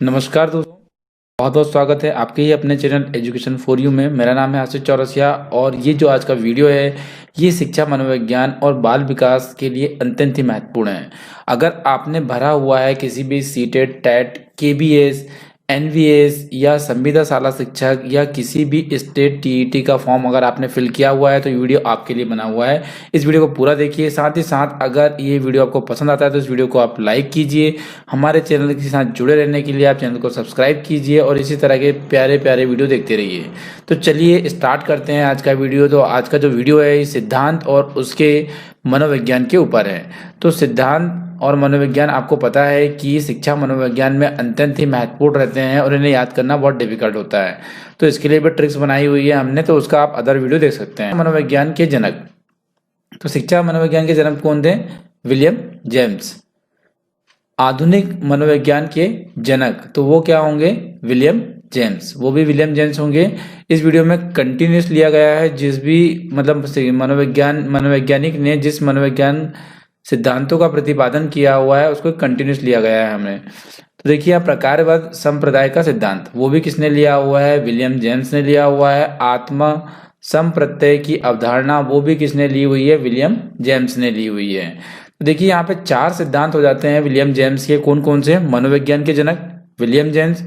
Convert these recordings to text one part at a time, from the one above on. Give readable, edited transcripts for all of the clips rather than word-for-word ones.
नमस्कार दोस्तों, बहुत बहुत स्वागत है आपके ही अपने चैनल एजुकेशन फॉर यू में। मेरा नाम है आशीष चौरसिया और ये जो आज का वीडियो है ये शिक्षा, मनोविज्ञान और बाल विकास के लिए अत्यंत ही महत्वपूर्ण है। अगर आपने भरा हुआ है किसी भी सीटेट, टेट, केबीएस, एनवीएस या संविदा शाला शिक्षक या किसी भी स्टेट टीईटी का फॉर्म अगर आपने फिल किया हुआ है तो ये वीडियो आपके लिए बना हुआ है। इस वीडियो को पूरा देखिए। साथ ही साथ अगर ये वीडियो आपको पसंद आता है तो इस वीडियो को आप लाइक कीजिए। हमारे चैनल के साथ जुड़े रहने के लिए आप चैनल को सब्सक्राइब कीजिए और इसी तरह के प्यारे प्यारे वीडियो देखते रहिए। तो चलिए स्टार्ट करते हैं आज का वीडियो। तो आज का जो वीडियो है ये सिद्धांत और उसके मनोविज्ञान के ऊपर है। तो सिद्धांत और मनोविज्ञान आपको पता है कि शिक्षा मनोविज्ञान में अत्यंत ही महत्वपूर्ण रहते हैं और इन्हें याद करना बहुत डिफिकल्ट होता है। तो इसके लिए भी ट्रिक्स बनाई हुई है हमने, तो उसका आप अदर वीडियो देख सकते हैं। मनोविज्ञान के जनक, तो शिक्षा मनोविज्ञान के जनक कौन थे? William James. आधुनिक मनोविज्ञान के जनक तो वो क्या होंगे? विलियम जेम्स, वो भी विलियम जेम्स होंगे। इस वीडियो में कंटिन्यूस लिया गया है, जिस भी मतलब मनोवैज्ञानिक ने जिस मनोविज्ञान सिद्धांतों का प्रतिपादन किया हुआ है उसको कंटिन्यूस लिया गया है हमने। तो देखिए यहाँ प्रकारवाद संप्रदाय का सिद्धांत, वो भी किसने लिया हुआ है? विलियम जेम्स ने लिया हुआ है। आत्मा संप्रत्यय की अवधारणा, वो भी किसने ली हुई है? विलियम जेम्स ने ली हुई है। तो देखिए यहाँ पे 4 सिद्धांत हो जाते हैं विलियम जेम्स के। कौन कौन से? मनोविज्ञान के जनक विलियम जेम्स,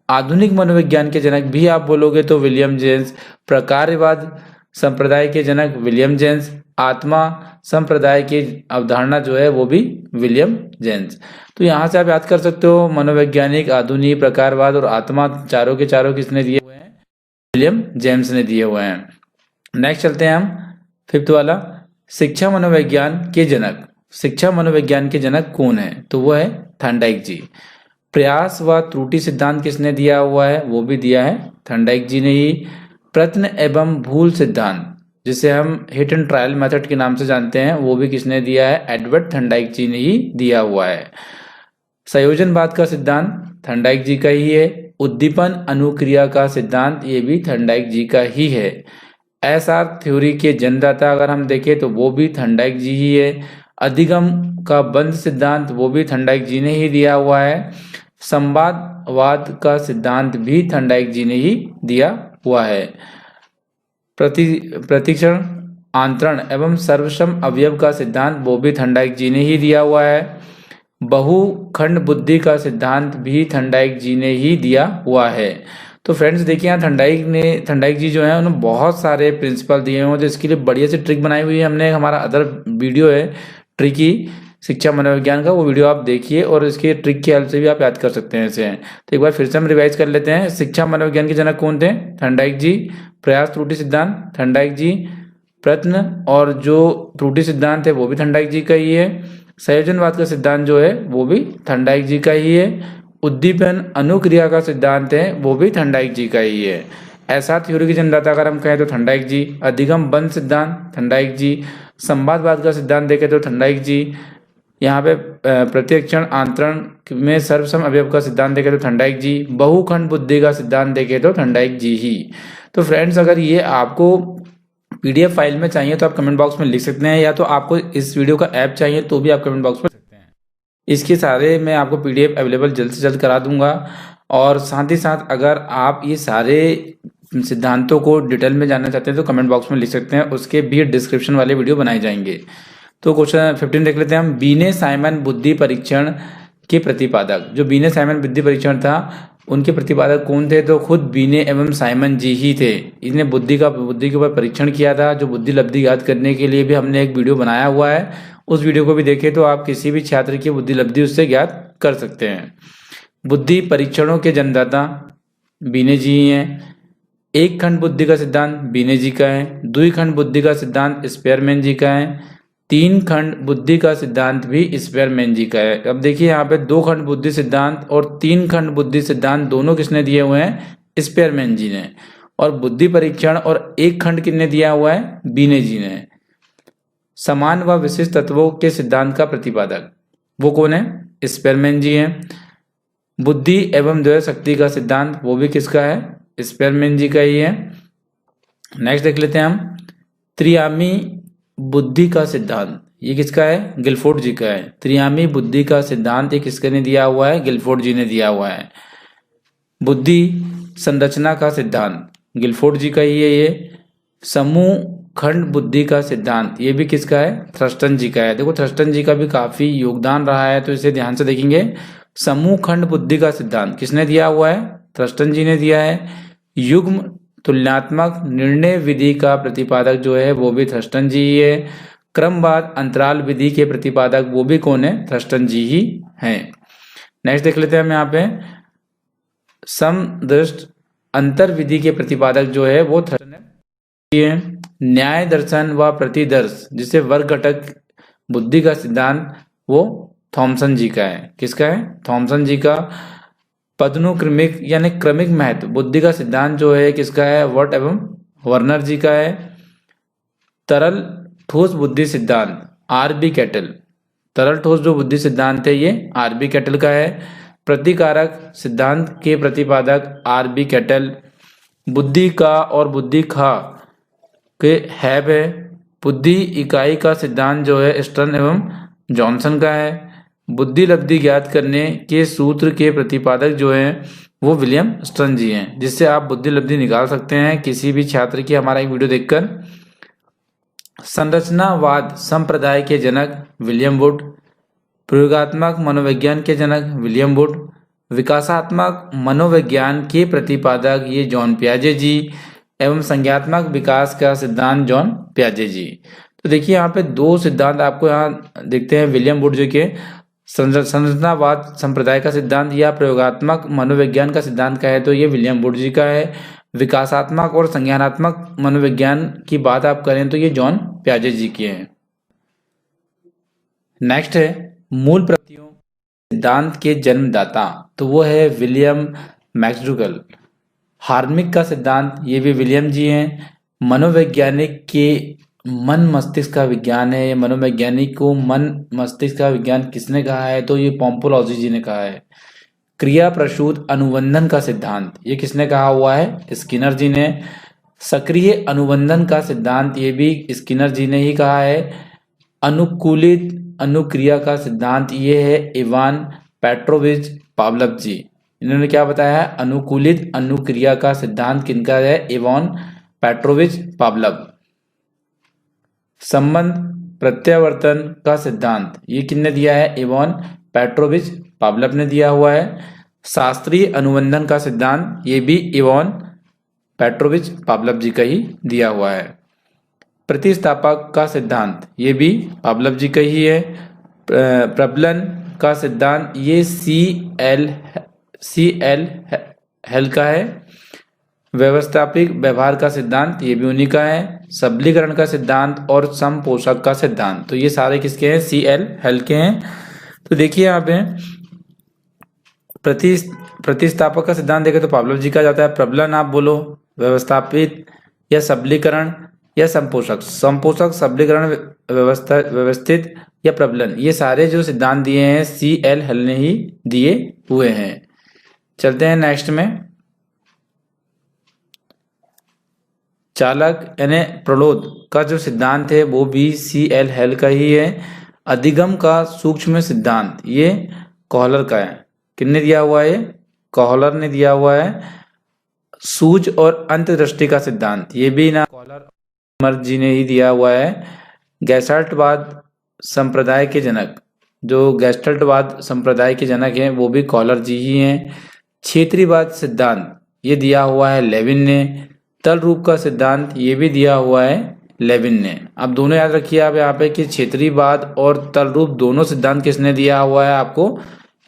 आधुनिक मनोविज्ञान के जनक भी आप बोलोगे तो विलियम जेम्स, प्रकारवाद संप्रदाय के जनक विलियम जेम्स, आत्मा संप्रदाय की अवधारणा जो है वो भी विलियम जेम्स। तो यहाँ से आप याद कर सकते हो मनोवैज्ञानिक, आधुनिक, प्रकारवाद और आत्मा चारों के चारों किसने दिए हुए हैं? विलियम जेम्स ने दिए हुए हैं। नेक्स्ट चलते हैं हम 5th वाला, शिक्षा मनोविज्ञान के जनक। शिक्षा मनोविज्ञान के जनक कौन है? तो वो है थॉर्नडाइक जी। प्रयास व त्रुटि सिद्धांत किसने दिया हुआ है? वो भी दिया है थॉर्नडाइक जी ने ही। प्रश्न एवं भूल सिद्धांत, जिसे हम हिट एंड ट्रायल मेथड के नाम से जानते हैं, वो भी किसने दिया है? एडवर्ड थॉर्नडाइक जी ने ही दिया हुआ है। संयोजनवाद का सिद्धांत थॉर्नडाइक जी का ही है। उद्दीपन अनुक्रिया का सिद्धांत ये भी थॉर्नडाइक जी का ही है। एसआर थ्योरी के जन्मदाता अगर हम देखें तो वो भी थॉर्नडाइक जी ही है। अधिगम का बंध सिद्धांत वो भी थॉर्नडाइक जी ने ही दिया हुआ है। संवादवाद का सिद्धांत भी थॉर्नडाइक जी ने ही दिया हुआ है। प्रतिक्षण, आंतरण एवं सर्वसम अवयव का सिद्धांत वो भी थॉर्नडाइक जी ने ही दिया हुआ है। बहुखंड बुद्धि का सिद्धांत भी थॉर्नडाइक जी ने ही दिया हुआ है। तो फ्रेंड्स देखिए यहाँ थॉर्नडाइक जी जो है उन्होंने बहुत सारे प्रिंसिपल दिए हुए हैं। तो इसके लिए बढ़िया से ट्रिक बनाई हुई है हमने। हमारा अदर वीडियो है ट्रिकी शिक्षा मनोविज्ञान का, वो वीडियो आप देखिए और इसके ट्रिक की हेल्प से भी आप याद कर सकते हैं इसे। तो एक बार फिर से हम रिवाइज कर लेते हैं। शिक्षा मनोविज्ञान के जनक कौन थे? थॉर्नडाइक जी। प्रयास त्रुटि सिद्धांत थॉर्नडाइक जी। प्रश्न और जो त्रुटि सिद्धांत है वो भी थॉर्नडाइक जी का ही है। संयोजनवाद का सिद्धांत जो है वो भी थॉर्नडाइक जी का ही है। उद्दीपन अनुक्रिया का सिद्धांत है वो भी थॉर्नडाइक जी का ही है। ऐसा थ्योरी के जन्मदाता अगर हम कहें तो थॉर्नडाइक जी। अधिगम बंध सिद्धांत थॉर्नडाइक जी। संवादवाद का सिद्धांत देखें तो थॉर्नडाइक जी। यहाँ पे प्रत्यक्षण आंतरण में सर्वसम अवयव का सिद्धांत देखें तो थॉर्नडाइक जी। बहुखंड बुद्धि का सिद्धांत देखें तो थॉर्नडाइक जी ही। तो फ्रेंड्स अगर ये आपको पीडीएफ फाइल में चाहिए तो आप कमेंट बॉक्स में लिख सकते हैं, या तो आपको इस वीडियो का ऐप चाहिए तो भी आप कमेंट बॉक्स में लिख सकते हैं। इसके सारे मैं आपको पीडीएफ अवेलेबल जल्द से जल्द करा दूंगा। और साथ ही साथ अगर आप ये सारे सिद्धांतों को डिटेल में जानना चाहते हैं तो कमेंट बॉक्स में लिख सकते हैं, उसके भी डिस्क्रिप्शन वाले वीडियो बनाए जाएंगे। तो क्वेश्चन 15 देख लेते हैं हम। बीने साइमन बुद्धि परीक्षण के प्रतिपादक, जो बीने साइमन बुद्धि परीक्षण था उनके प्रतिपादक कौन थे? तो खुद बीने एवं साइमन जी ही थे। इन्हें बुद्धि के ऊपर परीक्षण किया था, जो बुद्धि लब्धि याद करने के लिए भी हमने एक वीडियो बनाया हुआ है। उस वीडियो को भी देखें तो आप किसी भी छात्र की बुद्धि लब्धि उससे ज्ञात कर सकते हैं। बुद्धि परीक्षणों के जन्मदाता बीने जी ही हैं। एक खंड बुद्धि का सिद्धांत बीने जी का है। द्विखंड बुद्धि का सिद्धांत स्पेयरमैन जी का है। 3 खंड बुद्धि का सिद्धांत भी स्पेयरमैन जी का है। अब देखिए यहाँ पे 2 खंड बुद्धि सिद्धांत और 3 खंड बुद्धि सिद्धांत दोनों किसने दिए हुए हैं? स्पेयरमैन जी ने। और बुद्धि परीक्षण और 1 खंड किसने दिया हुआ है? बीने जी ने। समान व विशिष्ट तत्वों के सिद्धांत का प्रतिपादक वो कौन है? स्पेयरमैन जी है। बुद्धि एवं द्वय शक्ति का सिद्धांत वो भी किसका है? स्पेयरमैन जी का ही है। नेक्स्ट देख लेते हैं हम त्रियामी बुद्धि का सिद्धांत, ये किसका है? गिलफोर्ड जी का है। त्रियामी बुद्धि का सिद्धांत ये किसके ने दिया हुआ है? गिलफोर्ड जी ने दिया हुआ है। बुद्धि संरचना का सिद्धांत गिलफोर्ड जी का ही है ये। समूह खंड बुद्धि का सिद्धांत ये भी किसका है? थ्रस्टन जी का है। देखो थ्रस्टन जी का भी काफी योगदान रहा है, तो इसे ध्यान से देखेंगे। समूह खंड बुद्धि का सिद्धांत किसने दिया हुआ है? थ्रस्टन जी ने दिया है। युग्म तुलनात्मक निर्णय विधि का प्रतिपादक जो है वो भी थ्रस्टन जी ही है। क्रमवाद अंतराल विधि के प्रतिपादक वो भी कौन है? थ्रस्टन जी ही हैं। नेक्स्ट देख लेते हैं हम यहाँ पे। समदृष्ट अंतर विधि के प्रतिपादक जो है वो थ्रस्टन है। न्याय दर्शन व प्रतिदर्श जिसे वर्ग घटक बुद्धि का सिद्धांत वो थॉमसन जी का है। किसका है? थॉमसन जी का। पदानुक्रमिक यानी क्रमिक महत्व बुद्धि का सिद्धांत जो है किसका है? वॉट एवं वर्नर जी का है। तरल ठोस बुद्धि सिद्धांत आर.बी. कैटल। तरल ठोस जो बुद्धि सिद्धांत है ये आर.बी. कैटल का है। प्रतिकारक सिद्धांत के प्रतिपादक आर.बी. कैटल। बुद्धि का और बुद्धि खा के हैब है। बुद्धि इकाई का सिद्धांत जो है स्टर्न एवं जॉनसन का है। बुद्धि लब्धि ज्ञात करने के सूत्र के प्रतिपादक जो है वो विलियम स्टर्न जी हैं, जिससे आप बुद्धि लब्धि निकाल सकते हैं किसी भी छात्र की हमारा एक वीडियो देखकर। संरचनावाद संप्रदाय के जनक विलियम वुड। प्रयोगात्मक मनोविज्ञान के जनक विलियम वुड। विकासात्मक मनोविज्ञान के प्रतिपादक ये जॉन पियाजे जी एवं संज्ञात्मक विकास का सिद्धांत जॉन पियाजे जी। तो देखिए यहाँ पे दो सिद्धांत आपको यहाँ देखते हैं विलियम वुड जी के। संरचनावाद संप्रदाय का सिद्धांत या प्रयोगात्मक मनोविज्ञान का सिद्धांत का है तो ये विलियम वुड जी का है। विकासात्मक और संज्ञानात्मक मनोविज्ञान की बात आप करें तो ये जॉन पियाजे जी की है। नेक्स्ट है मूल प्रवृत्तियों सिद्धांत के जन्मदाता, तो वो है विलियम मैक्सडूगल। हार्मिक का सिद्धांत ये भी विलियम जी हैं। मनोवैज्ञानिक के मन मस्तिष्क का विज्ञान है। मनोवैज्ञानिक को मन मस्तिष्क का विज्ञान किसने कहा है? तो ये पोम्पोलॉजी जी ने कहा है। क्रिया प्रसूत अनुबंधन का सिद्धांत ये किसने कहा हुआ है? स्किनर जी ने। सक्रिय अनुबंधन का सिद्धांत ये भी स्किनर जी ने ही कहा है। अनुकूलित अनुक्रिया का सिद्धांत ये है इवान पेट्रोविच पावलोव जी। इन्होंने क्या बताया है? अनुकूलित अनुक्रिया का सिद्धांत किनका है? Ivan Petrovich Pavlov. संबंध प्रत्यावर्तन का सिद्धांत ये किसने दिया है? इवान पेट्रोविच पावलोव ने दिया हुआ है। शास्त्रीय अनुबंधन का सिद्धांत ये भी इवान पेट्रोविच पावलोव जी का ही दिया हुआ है। प्रतिस्थापक का सिद्धांत ये भी पावलोव जी का ही है। प्रबलन का सिद्धांत ये सी एल हेल का है। व्यवस्थापिक व्यवहार का सिद्धांत ये भी उन्हीं का है। सबलीकरण का सिद्धांत और समपोषक का सिद्धांत तो ये सारे किसके हैं? C.L. हेल के हैं। तो देखिए यहाँ पे प्रतिस्थापक का सिद्धांत देखें तो पावलोव जी का जाता है। प्रबलन आप बोलो, व्यवस्थापित या सबलीकरण या संपोषक। संपोषक, सबलीकरण, व्यवस्थित या प्रबलन, ये सारे जो सिद्धांत दिए हैं C.L. हेल ने ही दिए हुए हैं। चलते हैं नेक्स्ट में। चालक यानी प्रलोद का जो सिद्धांत है वो भी C.L. हेल का ही है। अधिगम का सूक्ष्म सिद्धांत ये कोहलर का है। किसने दिया हुआ है? कोहलर ने दिया हुआ है। सूझ और अंतर्दृष्टि का सिद्धांत ये भी ना कोहलर जी ने ही दिया हुआ है। गैस्टल्टवाद संप्रदाय के जनक, जो गैस्टल्टवाद संप्रदाय के जनक हैं वो भी कोहलर जी ही हैं। क्षेत्रीवाद सिद्धांत ये दिया हुआ है लेविन ने। तल रूप का सिद्धांत ये भी दिया हुआ है लेविन ने। अब दोनों याद रखिए आप यहाँ पे कि क्षेत्रीवाद और तल रूप दोनों सिद्धांत किसने दिया हुआ है? आपको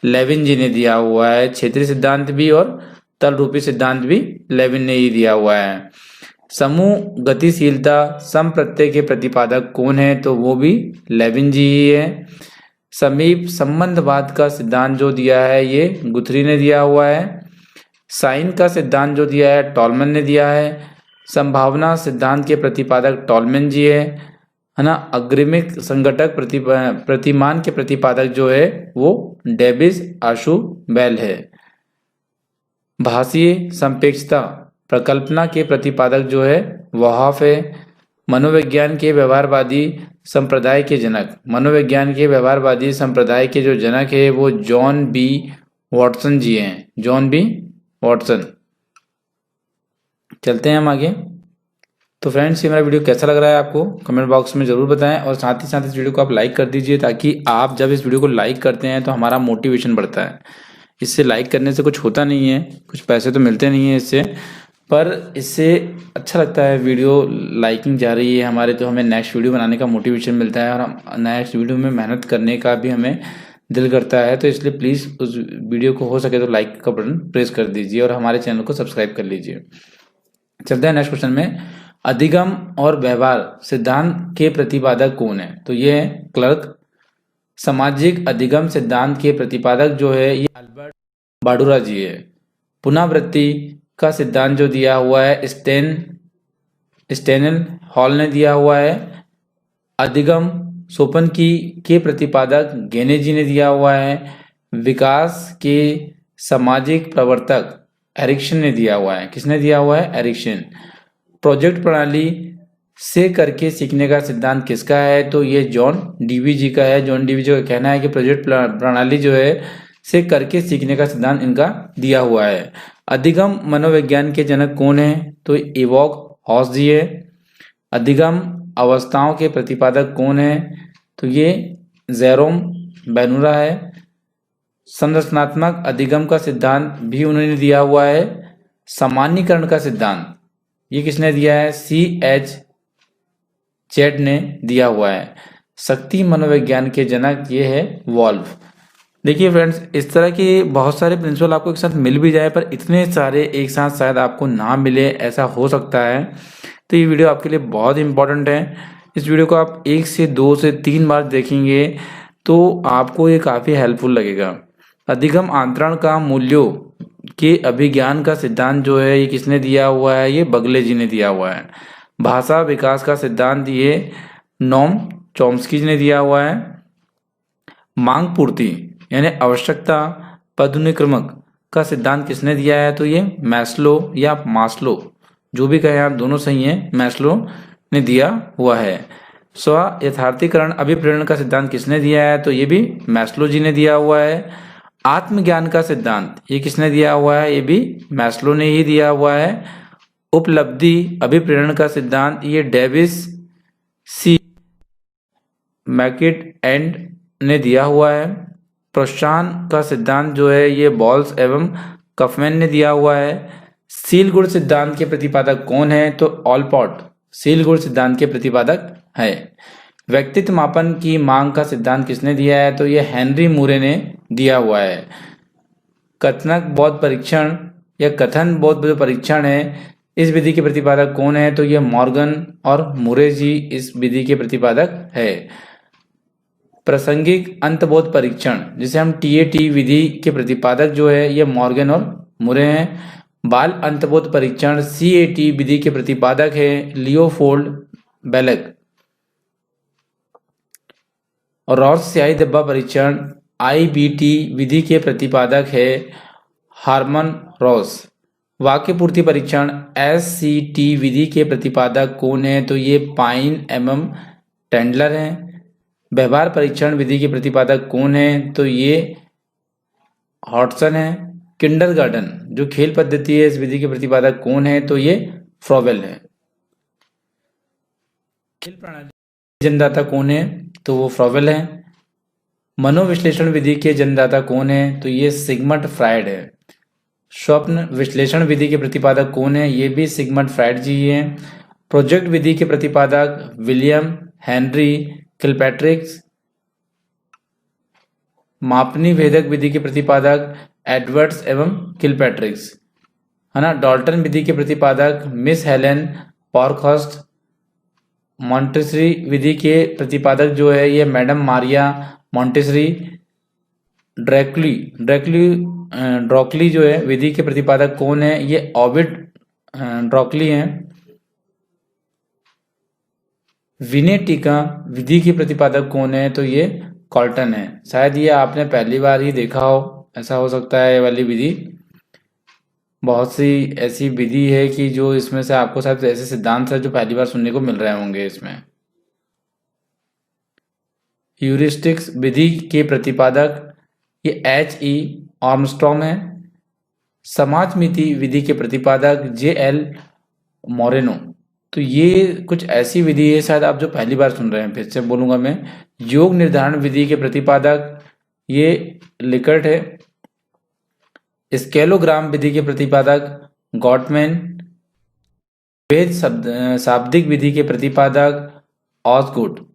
लेविन जी ने दिया हुआ है। क्षेत्रीय सिद्धांत भी और तल रूपी सिद्धांत भी लेविन ने ही दिया हुआ है। समूह गतिशीलता संप्रत्यय के प्रतिपादक कौन है? तो वो भी लेविन जी ही है। समीप संबंधवाद का सिद्धांत जो दिया है ये गुथरी ने दिया हुआ है। साइन का सिद्धांत जो दिया है टॉलमन ने दिया है। संभावना सिद्धांत के प्रतिपादक टॉलमन जी है ना। अग्रिमिक संघटक प्रतिमान के प्रतिपादक जो है वो डेविस आशु बेल है। भाषीय संपेक्षता प्रकल्पना के प्रतिपादक जो है वहाफ है। मनोविज्ञान के व्यवहारवादी संप्रदाय के जनक, मनोविज्ञान के व्यवहारवादी संप्रदाय के जो जनक है वो जॉन बी वॉटसन जी हैं। John B Watson. चलते हैं हम आगे। तो फ्रेंड्स, ये मेरा वीडियो कैसा लग रहा है आपको कमेंट बॉक्स में ज़रूर बताएं, और साथ ही साथ इस वीडियो को आप लाइक कर दीजिए, ताकि आप जब इस वीडियो को लाइक करते हैं तो हमारा मोटिवेशन बढ़ता है। इससे लाइक करने से कुछ होता नहीं है, कुछ पैसे तो मिलते नहीं हैं इससे, पर इससे अच्छा लगता है, वीडियो लाइकिंग जा रही है हमारे, तो हमें नेक्स्ट वीडियो बनाने का मोटिवेशन मिलता है, और हम नेक्स्ट वीडियो में मेहनत करने का भी हमें दिल करता है। तो इसलिए प्लीज़ उस वीडियो को हो सके तो लाइक का बटन प्रेस कर दीजिए और हमारे चैनल को सब्सक्राइब कर लीजिए। चलते हैं नेक्स्ट क्वेश्चन में। अधिगम और व्यवहार सिद्धांत के प्रतिपादक कौन है? तो ये है क्लर्क। सामाजिक अधिगम सिद्धांत के प्रतिपादक जो है ये अल्बर्ट बांडुरा जी है। पुनरावृत्ति का सिद्धांत जो दिया हुआ है स्टेनल हॉल ने दिया हुआ है। अधिगम सोपन के प्रतिपादक गेने जी ने दिया हुआ है। विकास के सामाजिक प्रवर्तक एरिक्सन ने दिया हुआ है। किसने दिया हुआ है? एरिक्सन। प्रोजेक्ट प्रणाली से करके सीखने का सिद्धांत किसका है? तो ये जॉन डीवी जी का है। जॉन डीवी जी का कहना है कि प्रोजेक्ट प्रणाली जो है से करके सीखने का सिद्धांत इनका दिया हुआ है। अधिगम मनोविज्ञान के जनक कौन है? तो इवोक हॉस जी है। अधिगम अवस्थाओं के प्रतिपादक कौन है? तो ये जेरोम बेनुरा है। संरचनात्मक अधिगम का सिद्धांत भी उन्होंने दिया हुआ है। सामान्यीकरण का सिद्धांत ये किसने दिया है? C.H. चैट ने दिया हुआ है। शक्ति मनोविज्ञान के जनक ये है वॉल्फ। देखिए फ्रेंड्स, इस तरह के बहुत सारे प्रिंसिपल आपको एक साथ मिल भी जाए, पर इतने सारे एक साथ शायद आपको ना मिले, ऐसा हो सकता है। तो ये वीडियो आपके लिए बहुत इंपॉर्टेंट है। इस वीडियो को आप 1 से 2 से 3 बार देखेंगे तो आपको ये काफ़ी हेल्पफुल लगेगा। अधिगम आंतरण का मूल्यों के अभिज्ञान का सिद्धांत जो है ये किसने दिया हुआ है? ये बगले जी ने दिया हुआ है। भाषा विकास का सिद्धांत ये नोम चॉम्स्की जी ने दिया हुआ है। मांग पूर्ति यानी आवश्यकता पदानुक्रमक का सिद्धांत किसने दिया है? तो ये मैस्लो या मास्लो, जो भी कहें आप, दोनों सही हैं, मैस्लो ने दिया हुआ है। स्व यथार्थीकरण अभिप्रेरण का सिद्धांत किसने दिया है? तो ये भी मैस्लो जी ने दिया हुआ है। आत्मज्ञान का सिद्धांत ये किसने दिया हुआ है? ये भी मैस्लो ने ही दिया हुआ है। उपलब्धि अभिप्रेरण का सिद्धांत ये डेविस सी मैकिट एंड ने दिया हुआ है। प्रोत्साहन का सिद्धांत जो है ये बॉल्स एवं कफमैन ने दिया हुआ है। सील गुण सिद्धांत के प्रतिपादक कौन है? तो ऑलपॉट सील गुण सिद्धांत के प्रतिपादक है। व्यक्तित्व मापन की मांग का सिद्धांत किसने दिया है? तो ये हेनरी मूरे ने दिया हुआ है। कथनक बौद्ध परीक्षण या कथन बौद्ध परीक्षण है, इस विधि के प्रतिपादक कौन है? तो ये मॉर्गन और मूरे जी इस विधि के प्रतिपादक है। प्रासंगिक अंतबोध परीक्षण जिसे हम TAT विधि के प्रतिपादक जो है ये मॉर्गन और मूरे हैं। बाल अंतबोध परीक्षण CAT विधि के प्रतिपादक है लियोपोल्ड बेलेक। और रॉस स्याही धब्बा परीक्षण IBT विधि के प्रतिपादक है हार्मन रॉस। वाक्य पूर्ति परीक्षण SCT विधि के प्रतिपादक कौन है? तो ये पाइन एवं टेंडलर हैं। व्यवहार परीक्षण विधि के प्रतिपादक कौन है? तो ये हॉटसन है। किंडरगार्टन जो खेल पद्धति है इस विधि के प्रतिपादक कौन है? तो ये फ्रोवेल है। खेल प्रणाली जन्मदाता कौन है? तो वो फ्रोवेल है। मनोविश्लेषण विधि के जन्मदाता कौन है? तो ये सिगमंड फ्रायड है। स्वप्न विश्लेषण विधि के प्रतिपादक कौन है? ये भी सिगमंड फ्रायड जी है। प्रोजेक्ट विधि के प्रतिपादक विलियम हेनरी किलपैट्रिक्स। मापनी भेदक विधि के प्रतिपादक एडवर्ड्स एवं किलपैट्रिक्स, है ना। डाल्टन विधि के प्रतिपादक मिस हेलेन पारखर्स्ट। मॉन्टेसरी विधि के प्रतिपादक जो है ये मैडम मारिया मॉन्टेसरी। ड्रॉकली जो है विधि के प्रतिपादक कौन है? ये ओविड ड्रॉकली हैं। विनेटिका विधि के प्रतिपादक कौन है? तो ये कॉल्टन है। शायद ये आपने पहली बार ही देखा हो, ऐसा हो सकता है। ये वाली विधि बहुत सी ऐसी विधि है कि जो इसमें से आपको शायद ऐसे सिद्धांत है जो पहली बार सुनने को मिल रहे होंगे इसमें। ह्यूरिस्टिक्स विधि के प्रतिपादक ये H.E. आर्मस्ट्रॉन्ग है। समाजमिति विधि के प्रतिपादक जे.एल. मोरेनो। तो ये कुछ ऐसी विधि है, शायद आप जो पहली बार सुन रहे हैं, फिर से बोलूंगा मैं। योग निर्धारण विधि के प्रतिपादक ये लिकर्ट है। स्केलोग्राम विधि के प्रतिपादक गॉटमैन। वेद शाब्दिक विधि के प्रतिपादक ऑसगुड।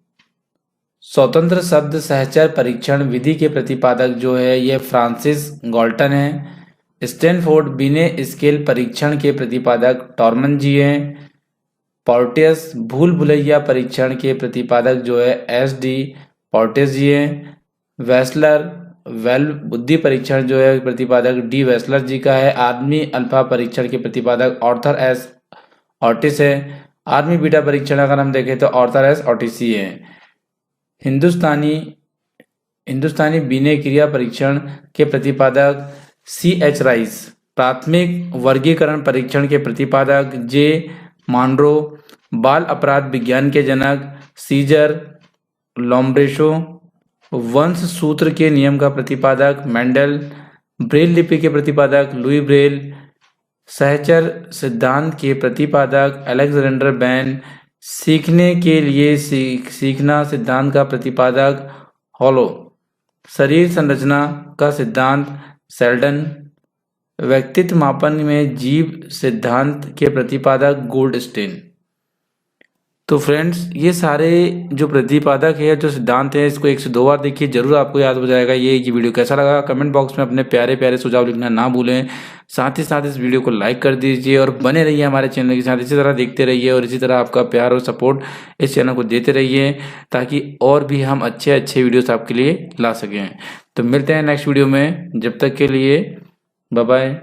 स्वतंत्र शब्द सहचर परीक्षण विधि के प्रतिपादक जो है ये फ्रांसिस गॉल्टन है। स्टैनफोर्ड बिने स्केल परीक्षण के प्रतिपादक टॉर्मन जी हैं। पोर्टियस भूल भुलैया परीक्षण के प्रतिपादक जो है एस.डी. पोर्टियस जी हैं। वेस्लर वेल बुद्धि परीक्षण जो है प्रतिपादक डी. वेस्लर जी का है। आर्मी अल्फा परीक्षण के प्रतिपादक ऑर्थर एस. ऑर्टिस है। आर्मी बीटा परीक्षण अगर हम देखें तो ऑर्थर एस. ऑर्टिसी है। हिंदुस्तानी बीने क्रिया परीक्षण के प्रतिपादक C.H. राइस। प्राथमिक वर्गीकरण परीक्षण के प्रतिपादक जे. मॉनरो। बाल अपराध विज्ञान के जनक सीजर लोम्ब्रेशो। वंश सूत्र के नियम का प्रतिपादक मेंडल। ब्रेल लिपि के प्रतिपादक लुई ब्रेल। सहचर सिद्धांत के प्रतिपादक अलेक्जेंडर बैन। सीखने के लिए सीखना सिद्धांत का प्रतिपादक हॉलो। शरीर संरचना का सिद्धांत सेल्डन। व्यक्तित्व मापन में जीव सिद्धांत के प्रतिपादक गोल्डस्टेन। तो फ्रेंड्स, ये सारे जो प्रतिपादक है, जो सिद्धांत है, इसको 1 से 2 बार देखिए, जरूर आपको याद हो जाएगा। ये वीडियो कैसा लगा कमेंट बॉक्स में अपने प्यारे प्यारे सुझाव लिखना ना भूलें। साथ ही साथ इस वीडियो को लाइक कर दीजिए और बने रहिए हमारे चैनल के साथ। इसी तरह देखते रहिए और इसी तरह आपका प्यार और सपोर्ट इस चैनल को देते रहिए, ताकि और भी हम अच्छे अच्छे वीडियोस आपके लिए ला सकें। तो मिलते हैं नेक्स्ट वीडियो में, जब तक के लिए बाय बाय।